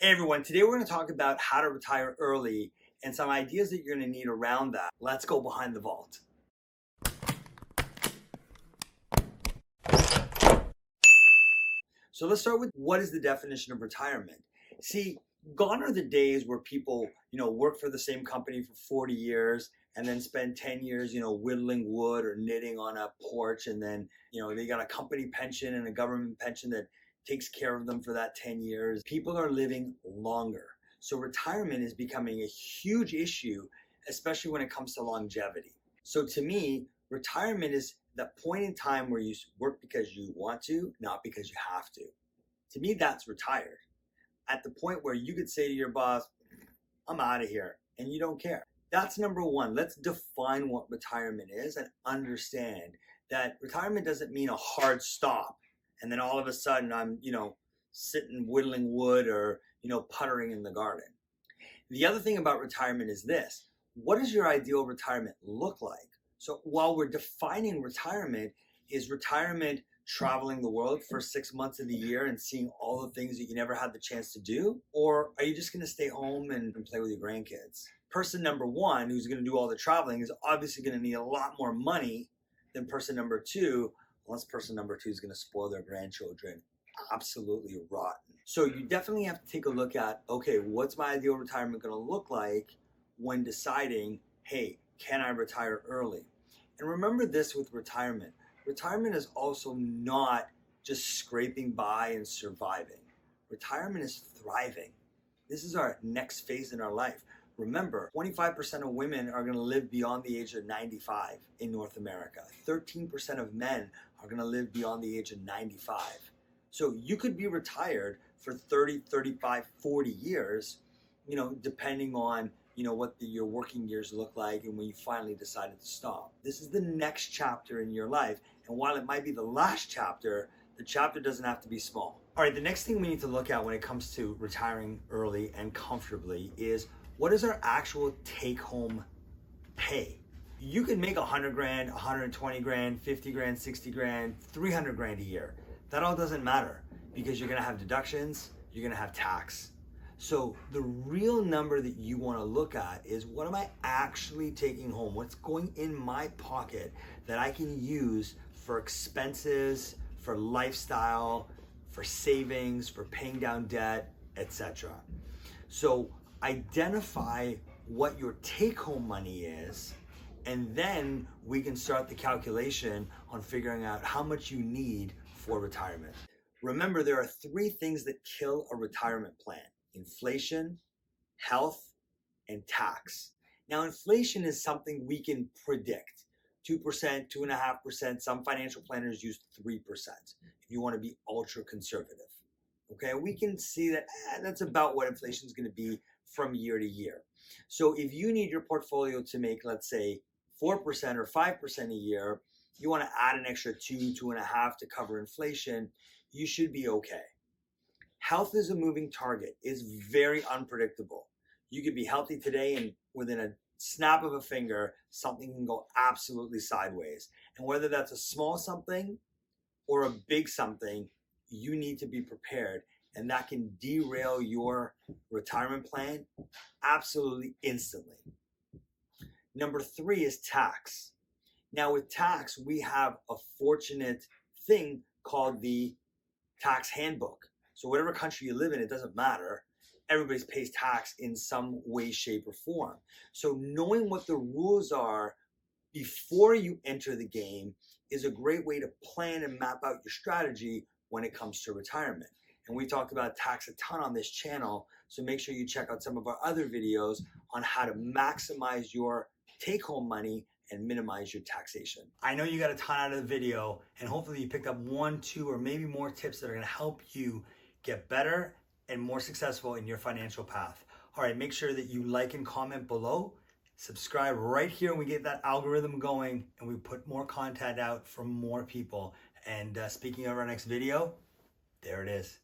Hey everyone, today we're going to talk about how to retire early and some ideas that you're going to need around that. Let's go behind the vault. So let's start with what is the definition of retirement? See, gone are the days where people, work for the same company for 40 years and then spend 10 years, whittling wood or knitting on a porch. And then, they got a company pension and a government pension that takes care of them for that 10 years. People are living longer. So retirement is becoming a huge issue, especially when it comes to longevity. So to me, retirement is that point in time where you work because you want to, not because you have to. To me, that's retired. At the point where you could say to your boss, I'm out of here, and you don't care. That's number one. Let's define what retirement is and understand that retirement doesn't mean a hard stop. And then all of a sudden I'm, sitting whittling wood or, puttering in the garden. The other thing about retirement is this. What does your ideal retirement look like? So while we're defining retirement, is retirement traveling the world for 6 months of the year and seeing all the things that you never had the chance to do? Or are you just going to stay home and play with your grandkids? Person number one, who's going to do all the traveling, is obviously going to need a lot more money than person number two, unless person number two is going to spoil their grandchildren absolutely rotten. So you definitely have to take a look at, okay, what's my ideal retirement going to look like when deciding, hey, can I retire early? And remember this with retirement. Retirement is also not just scraping by and surviving. Retirement is thriving. This is our next phase in our life. Remember, 25% of women are going to live beyond the age of 95 in North America. 13% of men are going to live beyond the age of 95. So you could be retired for 30, 35, 40 years, depending on, what your working years look like and when you finally decided to stop. This is the next chapter in your life. And while it might be the last chapter, the chapter doesn't have to be small. All right, the next thing we need to look at when it comes to retiring early and comfortably is what is our actual take-home pay? You can make 100 grand, 120 grand, 50 grand, 60 grand, 300 grand a year. That all doesn't matter because you're gonna have deductions, you're gonna have tax. So the real number that you wanna look at is what am I actually taking home? What's going in my pocket that I can use for expenses, for lifestyle, for savings, for paying down debt, etc. So identify what your take-home money is, and then we can start the calculation on figuring out how much you need for retirement. Remember, there are three things that kill a retirement plan: inflation, health, and tax. Now, inflation is something we can predict. 2%, 2.5%, some financial planners use 3% if you want to be ultra conservative. Okay, we can see that that's about what inflation is going to be from year to year. So if you need your portfolio to make, let's say, 4% or 5% a year, you want to add an extra 2.5 to cover inflation, you should be okay. Health is a moving target. It's very unpredictable. You could be healthy today and within a snap of a finger, something can go absolutely sideways. And whether that's a small something or a big something, you need to be prepared. And that can derail your retirement plan absolutely instantly. Number three is tax. Now with tax, we have a fortunate thing called the tax handbook. So whatever country you live in, it doesn't matter. Everybody pays tax in some way, shape, or form. So knowing what the rules are before you enter the game is a great way to plan and map out your strategy when it comes to retirement. And we talked about tax a ton on this channel, so make sure you check out some of our other videos on how to maximize your take-home money and minimize your taxation. I know you got a ton out of the video, and hopefully you picked up 1, 2, or maybe more tips that are gonna help you get better and more successful in your financial path. All right, make sure that you like and comment below. Subscribe right here and we get that algorithm going and we put more content out for more people. And speaking of our next video, there it is.